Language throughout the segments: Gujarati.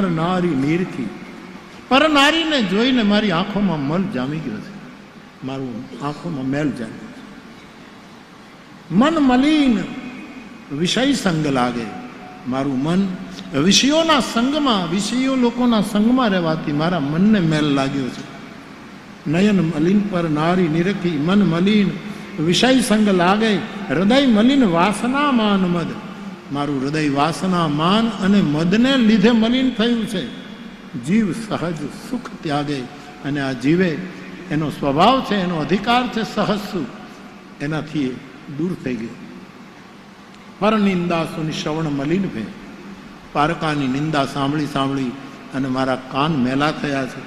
નારી નીરખી, પર નારીને જોઈને મારી આંખોમાં મલ જામી ગયો છે, મારું આંખોમાં મેલ જામી ગયો છે. મન મલિન વિષય સંગ લાગે, મારું મન વિષયોના સંગમાં, વિષયો લોકોના સંગમાં રહેવાથી મારા મનને મેલ લાગ્યો છે. નયન મલિન પર નારી નિરખી, મન મલિન વિષય સંગ લાગે, હૃદય મલિન વાસના માન મદ, મારું હૃદય વાસના માન અને મદને લીધે મલિન થયું છે. જીવ સહજ સુખ ત્યાગે, અને આ જીવે એનો સ્વભાવ છે, એનો અધિકાર છે સહજ સુખ, એનાથી દૂર થઈ ગયો. પર નિંદા સુની શ્રવણ મલિન ભે, પારકાની નિંદા સાંભળી સાંભળી અને મારા કાન મેલા થયા છે.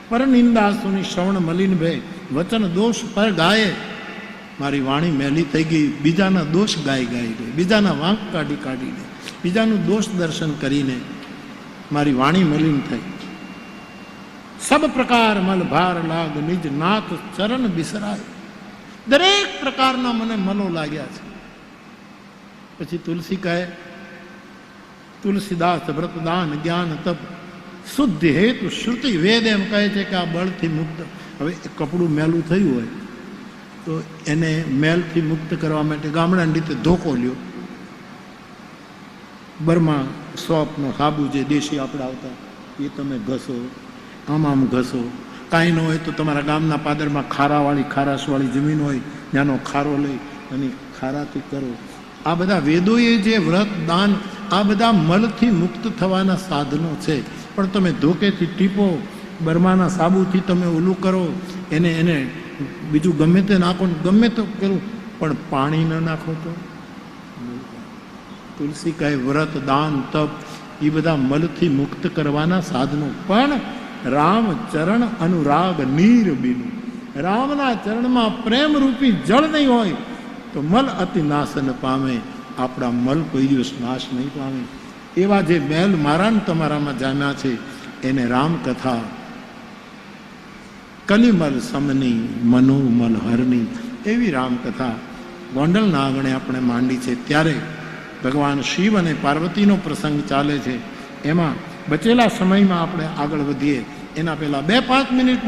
પર નિંદા સુની શ્રવણ મલિન ભે, વચન દોષ પર ગાયે, મારી વાણી મેલી થઈ ગઈ, બીજાના દોષ ગાઈ ગાઈને, બીજાના વાંક કાઢી કાઢીને, બીજાનું દોષ દર્શન કરીને મારી વાણી મલિન થઈ. સબ પ્રકાર મલ ભાર લાગ, નિજ નાથ ચરણ બિસરાય, દરેક પ્રકારના મને મલો લાગ્યા છે. પછી તુલસી કહે, તુલસીદાસ વ્રતદાન જ્ઞાન તપ શુદ્ધ હેતુ શ્રુતિ વેદ એમ કહે છે કે આ બળથી મુક્ત. હવે કપડું મેલું થયું હોય તો એને મેલથી મુક્ત કરવા માટે ગામડાની રીતે ધોકો લ્યો. બર્મા સોપનો સાબુ જે દેશી આપણે આવતા એ તમે ઘસો, આમ ઘસો. કાંઈ ન હોય તો તમારા ગામના પાદરમાં ખારાવાળી, ખારાશવાળી જમીન હોય, ત્યાંનો ખારો લઈ અને ખારાથી કરો. આ બધા વેદોએ જે વ્રત દાન આ બધા મલથી મુક્ત થવાના સાધનો છે. પણ તમે ધોકેથી ટીપો, બર્માના સાબુથી તમે ઓલું કરો, એને બીજું ગમે તે નાખો, ગમે તો કરું, પણ પાણી ન નાખો તો. તુલસી કહે વ્રત દાન તપ એ બધા મલથી મુક્ત કરવાના સાધનો, પણ રામ ચરણ અનુરાગ નીર બીનું, રામના ચરણમાં પ્રેમ રૂપી જળ નહીં હોય તો મલ અતિ નાશ ન પામે. આપણા મલ કોઈ દિવસ નાશ નહીં પામે. એવા જે મેલ મારા ને તમારામાં જામ્યા છે એને રામકથા કલિમલ સમની મનોમલ હરની એવી રામકથા ગોંડલના આંગણે આપણે માંડી છે. ત્યારે ભગવાન શિવ અને પાર્વતીનો પ્રસંગ ચાલે છે. એમાં બચેલા સમયમાં આપણે આગળ વધીએ એના પહેલાં 2-5 મિનિટ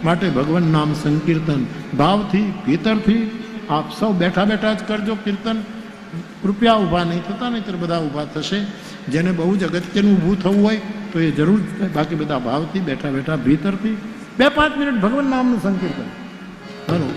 માટે ભગવાન નામ સંકીર્તન ભાવથી ભીતરથી આપ સૌ બેઠા બેઠા જ કરજો કીર્તન. કૃપયા ઊભા નહીં થતા, નહીંતર બધા ઊભા થશે. જેને બહુ જ અગત્યનું ઊભું થવું હોય તો એ જરૂર, બાકી બધા ભાવથી બેઠા બેઠા ભીતરથી 2-5 મિનિટ ભગવાન નામનું સંકીર્તન. હલો.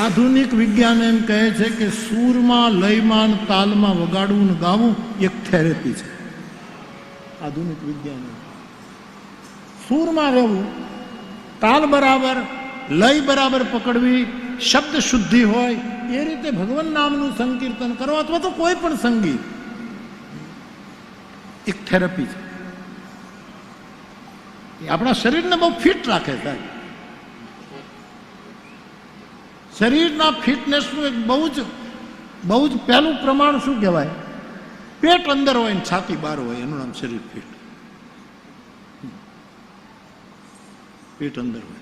આધુનિક વિજ્ઞાન એમ કહે છે કે સૂરમાં, લયમાં, તાલમાં વગાડવું ને ગાવું એક થેરેપી છે. આધુનિક વિજ્ઞાન સૂરમાં રહેવું, તાલ બરાબર, લય બરાબર પકડવી, શબ્દ શુદ્ધિ હોય એ રીતે ભગવાન નામનું સંકીર્તન કરો, અથવા તો કોઈ પણ સંગીત એક થેરેપી છે. એ આપણા શરીરને બહુ ફિટ રાખે સાહેબ. શરીરના ફિટનેસનું એક બહુ જ પહેલું પ્રમાણ શું કહેવાય? પેટ અંદર હોય ને છાતી બહાર હોય, એનું નામ શરીર ફિટ. પેટ અંદર હોય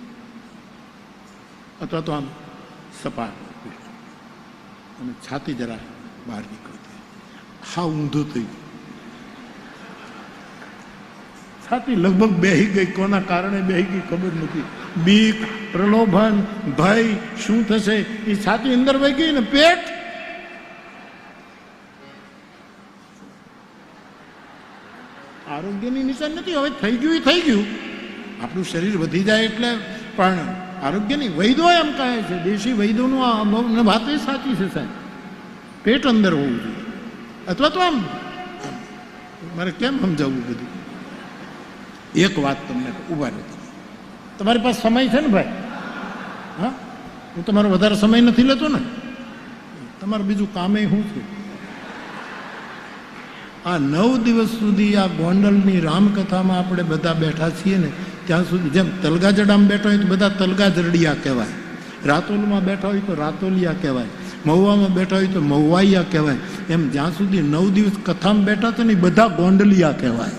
અથવા તો આમ સપાટ પેટ અને છાતી જરા બહાર નીકળતી, હા ઊંધું થઈ ગયું. છાતી લગભગ બેહી ગઈ. કોના કારણે બેહી ગઈ ખબર નથી. બીક, પ્રલોભન, ભય, શું થશે એ છાતી અંદર વહી ગઈ ને પેટ આરોગ્યની નિશાન નથી. હવે થઈ ગયું એ થઈ ગયું. આપણું શરીર વધી જાય એટલે, પણ આરોગ્યની વૈદો એમ કહે છે, દેશી વૈદોનું આ વાત એ સાચી છે સાહેબ. પેટ અંદર હોવું જોઈએ. અથવા તો આમ મારે કેમ સમજાવવું બધું? એક વાત તમને ઉભા રહે, તમારી પાસે સમય છે ને ભાઈ? હા, હું તમારો વધારે સમય નથી લેતો ને. તમારે બીજું કામે શું છે? આ 9 દિવસ સુધી આ ગોંડલની રામકથામાં આપણે બધા બેઠા છીએ ને ત્યાં સુધી, જેમ તલગાજડામાં બેઠા હોય તો બધા તલગાજરડિયા કહેવાય, રાતોલમાં બેઠા હોય તો રાતોલિયા કહેવાય, મહુવામાં બેઠા હોય તો મહુવાઈયા કહેવાય, એમ જ્યાં સુધી 9 દિવસ કથામાં બેઠા છે ને બધા ગોંડલિયા કહેવાય.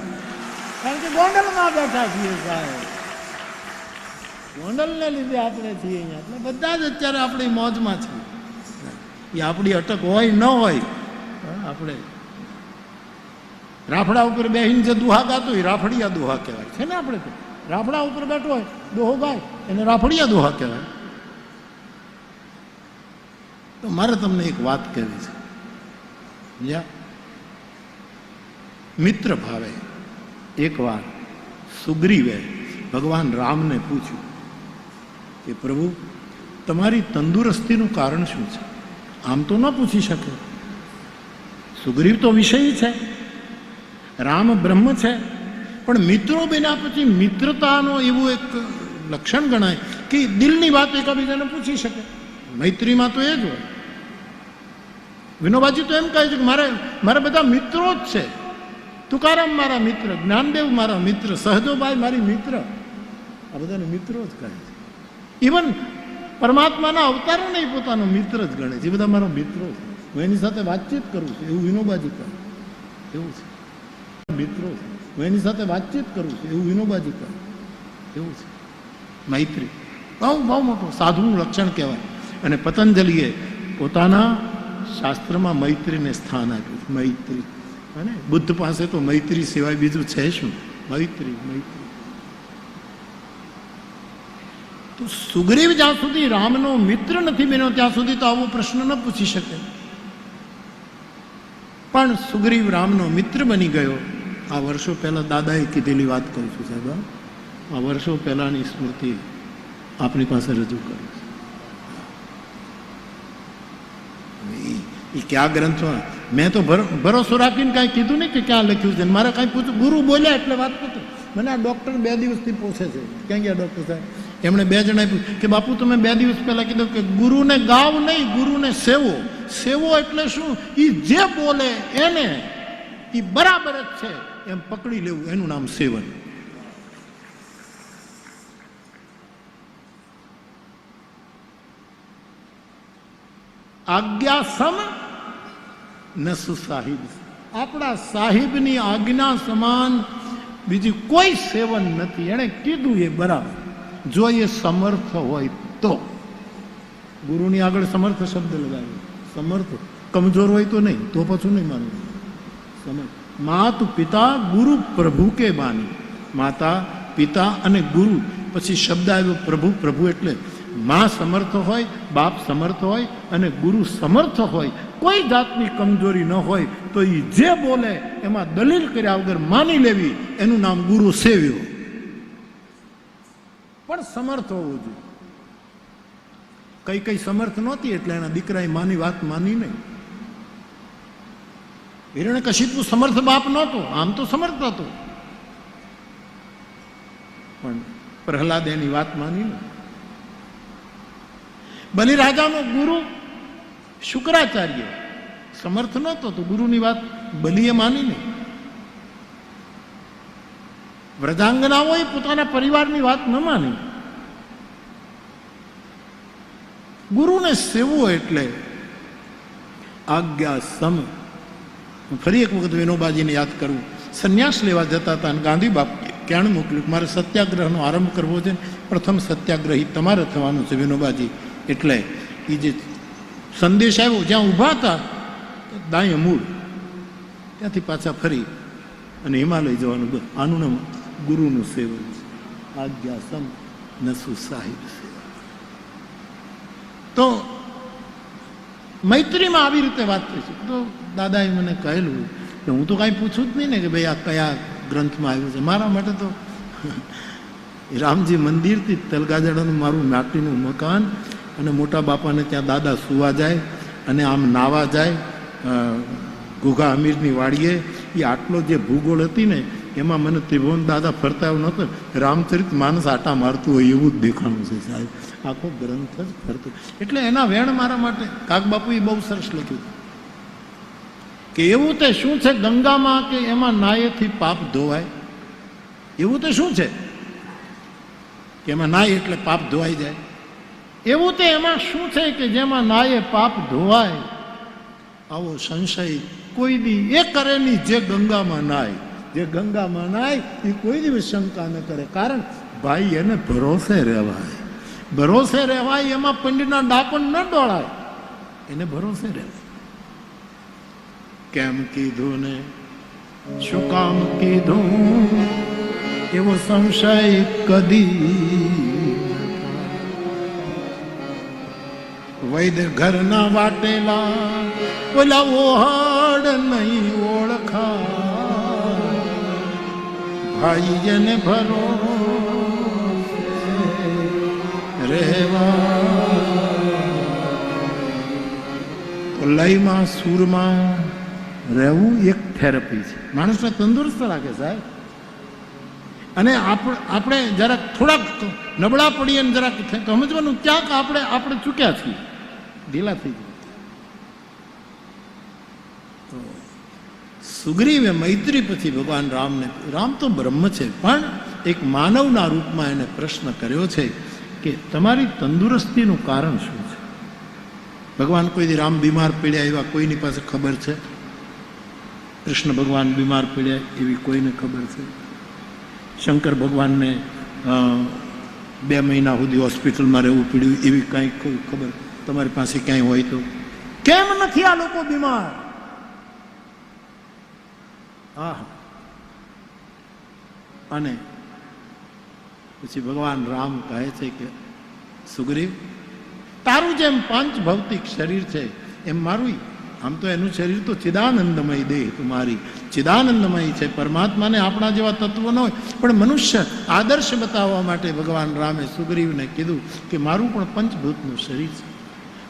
કારણ કે ગોંડલમાં બેઠા છીએ સાહેબ, ગોંડલને લીધે આપણે છીએ અહીંયા, એટલે બધા જ અત્યારે આપણી મોજમાં છીએ. એ આપણી અટક હોય ન હોય, આપણે રાફડા ઉપર બેહીને જે દુહા ગાતો હોય રાફડિયા દુહા કહેવાય છે ને. આપણે તો રાફડા ઉપર બેઠો હોય દોહો ગાય એને રાફડિયા દુહા કહેવાય. તો મારે તમને એક વાત કહેવી છે. જ્યાં મિત્ર ભાવે એકવાર સુગ્રીવે ભગવાન રામને પૂછ્યું કે પ્રભુ તમારી તંદુરસ્તીનું કારણ શું છે? આમ તો ન પૂછી શકે. સુગ્રીવ તો વિષય છે, રામ બ્રહ્મ છે, પણ મિત્રો બન્યા પછી મિત્રતાનો એવું એક લક્ષણ ગણાય કે દિલની વાત એકબીજાને પૂછી શકે. મૈત્રીમાં તો એ જ હોય. વિનોબાજી તો એમ કહે છે કે મારે બધા મિત્રો જ છે. તુકારામ મારા મિત્ર, જ્ઞાનદેવ મારા મિત્ર, સહજોબાઈ મારી મિત્ર, આ બધાને મિત્રો જ કહે છે. ઇવન પરમાત્માના અવતારો નહીં પોતાનો મિત્ર જ ગણે છે. એ બધા મારા મિત્રો છે, હું એની સાથે વાતચીત કરું છું, એવું વિનોબાજી કહે. એવું છે મિત્રો છે, હું એની સાથે વાતચીત કરું છું, એવું વિનોબાજી કહે. એવું છે મૈત્રી. બહુ મોટું સાધુનું લક્ષણ કહેવાય. અને પતંજલિએ પોતાના શાસ્ત્રમાં મૈત્રીને સ્થાન આપ્યું. મૈત્રી, અને બુદ્ધ પાસે તો મૈત્રી સિવાય બીજું છે શું? મૈત્રી. તો સુગ્રીવ જ્યાં સુધી રામનો મિત્ર નથી બન્યો ત્યાં સુધી તો આવો પ્રશ્ન ન પૂછી શકે. પણ સુગ્રીવ રામનો મિત્ર બની ગયો. આ વર્ષો પહેલા દાદાએ કીધેલી વાત કરું છું સાહેબ. આ વર્ષો પહેલાની સ્મૃતિ આપણી પાસે રજૂ કરું છું. એ કયા ગ્રંથમાં મેં તો ભરોસો રાખીને કાંઈ કીધું નહીં કે ક્યાં લખ્યું છે. મારે કાંઈ પૂછ્યું, ગુરુ બોલ્યા એટલે વાત પૂછું. મને આ ડૉક્ટર 2 દિવસથી પૂછે છે, ક્યાં ગયા ડૉક્ટર સાહેબ? એમણે 2 જણાએ પૂછ્યું કે બાપુ તમે 2 દિવસ પહેલાં કીધું કે ગુરુને ગાવ નહીં, ગુરુને સેવો. સેવો એટલે શું? એ જે બોલે એને એ બરાબર જ છે એમ પકડી લેવું, એનું નામ સેવન. આજ્ઞા સમ નસુ સાહિબ. આપણા સાહિબની આજ્ઞા સમાન બીજી કોઈ સેવન નથી. એણે કીધું એ બરાબર, જો એ સમર્થ હોય તો. ગુરુની આગળ સમર્થ શબ્દ લગાવ્યો. સમર્થ, કમજોર હોય તો નહીં, તો પાછું નહીં માનવું. સમર્થ. માત પિતા ગુરુ પ્રભુ કે બાની. માતા પિતા અને ગુરુ, પછી શબ્દ આવ્યો પ્રભુ. પ્રભુ એટલે માં સમર્થ હોય, બાપ સમર્થ હોય અને ગુરુ સમર્થ હોય, કોઈ જાતની કમજોરી ન હોય તો એ જે બોલે એમાં દલીલ કર્યા વગર માની લેવી, એનું નામ ગુરુ સેવ્યો. પણ સમર્થ હોવું જોઈએ. કઈ સમર્થ નહોતી એટલે એના દીકરાએ માની વાત માની નહીં. હિરણ્યકશિપુ સમર્થ બાપ નહોતો, આમ તો સમર્થ હતો, પણ પ્રહલાદ એની વાત માની નહીં. બલિરાજાનો ગુરુ શુક્રાચાર્ય સમર્થ નહોતો તો ગુરુની વાત બલિએ માની નહીં. વ્રજાંગનાઓએ પોતાના પરિવારની વાત ન માની. ગુરુને સેવો એટલે આજ્ઞા સમ. ફરી એક વખત વિનોબાજીને યાદ કરવું. સંન્યાસ લેવા જતા હતા અને ગાંધી બાપ ક્યાં મોકલ્યું, મારે સત્યાગ્રહનો આરંભ કરવો છે, પ્રથમ સત્યાગ્રહી તમારે થવાનું છે વિનોબાજી. એટલે એ જે સંદેશ આવ્યો, જ્યાં ઊભા હતા દાય મૂળ, ત્યાંથી પાછા ફરી અને હિમાલય જવાનું. આનું નામ ગુરુનું સેવન છે. આજ્ઞા સમ નસુ સાહિબ સેવા. તો મૈત્રીમાં આવી રીતે વાત થઈ છે. તો દાદાએ મને કહેલું કે હું તો કાંઈ પૂછું જ નહીં ને કે ભાઈ આ કયા ગ્રંથમાં આવ્યું છે. મારા માટે તો રામજી મંદિરથી તલગાજડાનું મારું માટીનું મકાન, અને મોટા બાપાને ત્યાં દાદા સુવા જાય અને આમ નાવા જાય ઘુઘા અમીરની વાડીએ. એ આટલો જે ભૂગોળ હતી ને એમાં મને ત્રિભુવન દાદા ફરતા એવું નહોતું, રામચરિત માનસ આટા મારતું હોય એવું જ દેખાણું છે સાહેબ, આખો ગ્રંથ જ ફરતો. એટલે એના વેણ મારા માટે કાકબાપુએ બહુ સરસ લખ્યું કે એવું તે શું છે ગંગામાં કે એમાં નાયેથી પાપ ધોવાય. એવું તે શું છે કે એમાં નાય એટલે પાપ ધોવાઈ જાય. એવું તે એમાં શું છે કે જેમાં નાયે પાપ ધોવાય. આવો સંશય કોઈ દી એ કરે નહીં જે ગંગામાં નાય. જે ગંગામાં નાય એ કોઈ દિવસ શંકા ન કરે, કારણ ભાઈ એને ભરોસે રહેવાય. ભરોસે રહેવાય એમાં પંડિતના ડાપણ ન ડોળાય, એને ભરોસે રહેવાય. કેમ કીધું ને શું કામ કીધું એવો સંશય કદી. વૈદ ઘરના વાટેલા ઓલા ઓહડ નહીં ઓળખા. ભાઈ જેને ભરોસે રહેવા. તો લયમાં સૂરમાં રહેવું એક થેરપી છે, માણસને તંદુરસ્ત રાખે સાહેબ. અને આપણે જરાક થોડાક નબળા પડીએ ને જરાક સમજવાનું ક્યાંક આપણે ચૂક્યા છીએ, ઢીલા થઈ ગયા. તો સુગ્રીવે મૈત્રી પછી ભગવાન રામને, રામ તો બ્રહ્મ છે પણ એક માનવના રૂપમાં એને પ્રશ્ન કર્યો છે કે તમારી તંદુરસ્તીનું કારણ શું છે. ભગવાન કોઈ દી રામ બીમાર પડ્યા એવા કોઈની પાસે ખબર છે? કૃષ્ણ ભગવાન બીમાર પડ્યા એવી કોઈને ખબર છે? શંકર ભગવાનને 2 મહિના સુધી હોસ્પિટલમાં રહેવું પડ્યું એવી કાંઈ કોઈ ખબર તમારી પાસે ક્યાંય હોય તો? કેમ નથી આ લોકો બીમાર? હા. અને પછી ભગવાન રામ કહે છે કે સુગ્રીવ, તારું જેમ પાંચ ભૌતિક શરીર છે એમ મારું, આમ તો એનું શરીર તો ચિદાનંદમય દેહ તમારી ચિદાનંદમય છે. પરમાત્માને આપણા જેવા તત્વો ન હોય, પણ મનુષ્ય આદર્શ બતાવવા માટે ભગવાન રામે સુગ્રીવને કીધું કે મારું પણ પંચભૂતનું શરીર છે.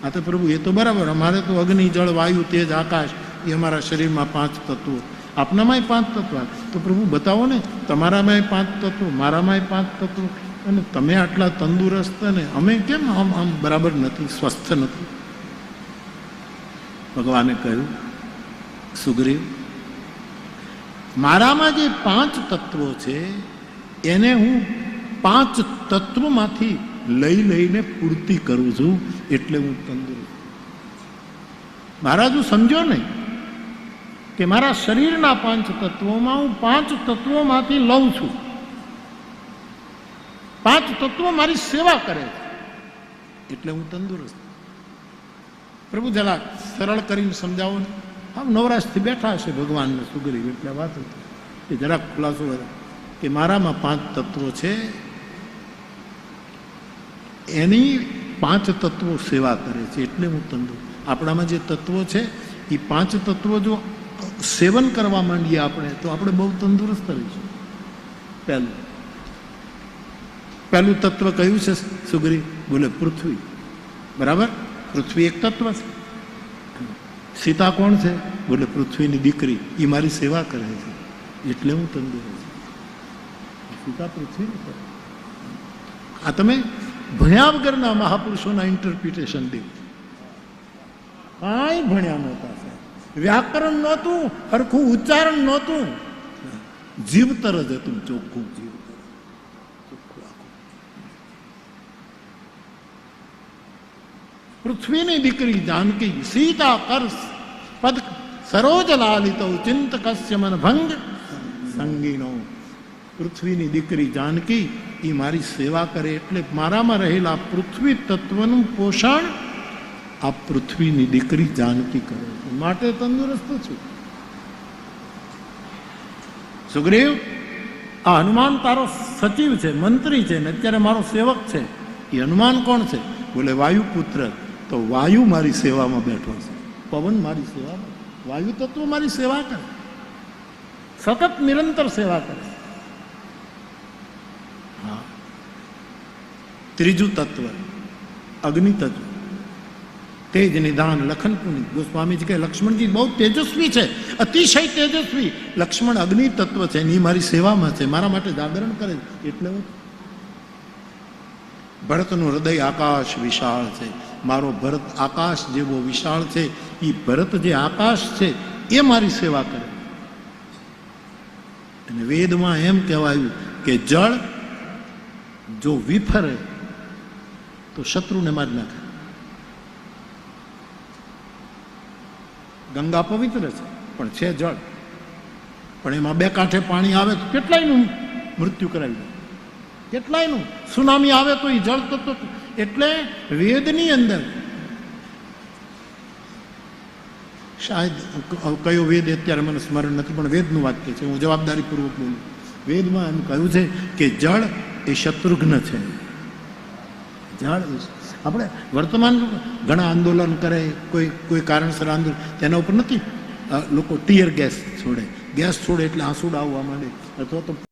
આ તો પ્રભુ એ તો બરાબર, અમારે તો અગ્નિ જળ વાયુ તેજ આકાશ એ અમારા શરીરમાં 5 તત્વો, આપનામાંય 5 તત્વો. તો પ્રભુ બતાવો ને, તમારામાંય 5 તત્વો, મારામાંય 5 તત્વો, અને તમે આટલા તંદુરસ્ત ને અમે કેમ આમ બરાબર નથી, સ્વસ્થ નથી? ભગવાને કહ્યું, સુગ્રીવ, મારામાં જે 5 તત્વો છે એને હું 5 તત્વોમાંથી લઈને પૂર્તિ કરું છું, એટલે હું તંદુરસ્ત. મહારાજ સમજો નહીં કે મારા શરીરના 5 તત્વોમાં હું 5 તત્વોમાંથી લઉં છું. 5 તત્વો મારી સેવા કરે છે એટલે હું તંદુરસ્ત. પ્રભુ જરા સરળ કરીને સમજાવો ને. આમ નવરાશથી બેઠા હશે ભગવાનને સુગ્રીવ, એટલે વાત હતી એ જરાક ખુલાસો કે મારામાં 5 તત્વો છે, એની 5 તત્વો સેવા કરે છે એટલે હું તંદુરસ્ત. આપણામાં જે તત્વો છે એ 5 તત્વો જો સેવન કરવા માંડીએ આપણે તો આપણે બહુ તંદુરસ્ત રહીશું. પહેલું તત્વ કયું છે સુગ્રીવ? બોલે પૃથ્વી. બરાબર, પૃથ્વી એક તત્વ છે. સીતા કોણ છે? બોલે પૃથ્વીની દીકરી, એ મારી સેવા કરે છે એટલે હું તંદુરસ્ત. સીતા પૃથ્વીની કરે. આ તમે ભણ્યા વગરના મહાપુરુષોના ઇન્ટરપ્રિટેશન દેવું. કાંઈ ભણ્યા નહોતા, વ્યાકરણ નહોતું, હરખું ઉચ્ચારણ નહોતું, જીવતર જ હતું, ચોખ્ખું જીવ. પૃથ્વીની દીકરી જાનકી, સીતા કર પદ સરોજ લાલિતો ચિંતકસ્ય મન ભંગ સંગીનો. પૃથ્વીની દીકરી જાનકી એ મારી સેવા કરે એટલે મારામાં રહેલા પૃથ્વી તત્વનું પોષણ આ પૃથ્વીની દીકરી જાનકી કરે છે, માટે તંદુરસ્ત છું. સુગ્રીવ, આ હનુમાન તારો સચિવ છે, મંત્રી છે ને અત્યારે મારો સેવક છે. એ હનુમાન કોણ છે? બોલે વાયુપુત્ર. તો વાયુ મારી સેવામાં બેઠો છે, પવન મારી સેવામાં, વાયુ તત્વ મારી સેવા કરે, સતત નિરંતર સેવા કરે. હા. ત્રીજું તત્વ અગ્નિ તત્વ. તેજ નિદાન લખન પુનિત. ગોસ્વામીજી કહે લક્ષ્મણજી બહુ તેજસ્વી છે, અતિશય તેજસ્વી. લક્ષ્મણ અગ્નિ તત્વ છે, એની મારી સેવામાં છે, મારા માટે જાગરણ કરે છે. એટલે હું ભરતનું હૃદય આકાશ વિશાળ છે. મારો ભરત આકાશ જેવો વિશાળ છે. એ ભરત જે આકાશ છે એ મારી સેવા કરે. અને વેદમાં એમ કહેવાયું કે જળ જો વિફરે તો શત્રુને મારી નાખે. ગંગા પવિત્ર છે પણ છે જળ, પણ એમાં બે કાંઠે પાણી આવે તો કેટલાયનું મૃત્યુ કરાવી દે, કેટલાયનું. સુનામી આવે તો એ જળ તત્વ. એટલે વેદની અંદર શાયદ કયો વેદ અત્યારે મને સ્મરણ નથી, પણ વેદનું વાક્ય છે, હું જવાબદારીપૂર્વક બોલું. વેદમાં એમ કહ્યું છે કે જળ એ શત્રુઘ્ન છે. જળ આપણે વર્તમાન ઘણા આંદોલન કરે, કોઈ કારણસર આંદોલન, તેના ઉપર નથી લોકો ટીયર ગેસ છોડે. ગેસ છોડે એટલે આંસુડા આવવા માંડે, અથવા તો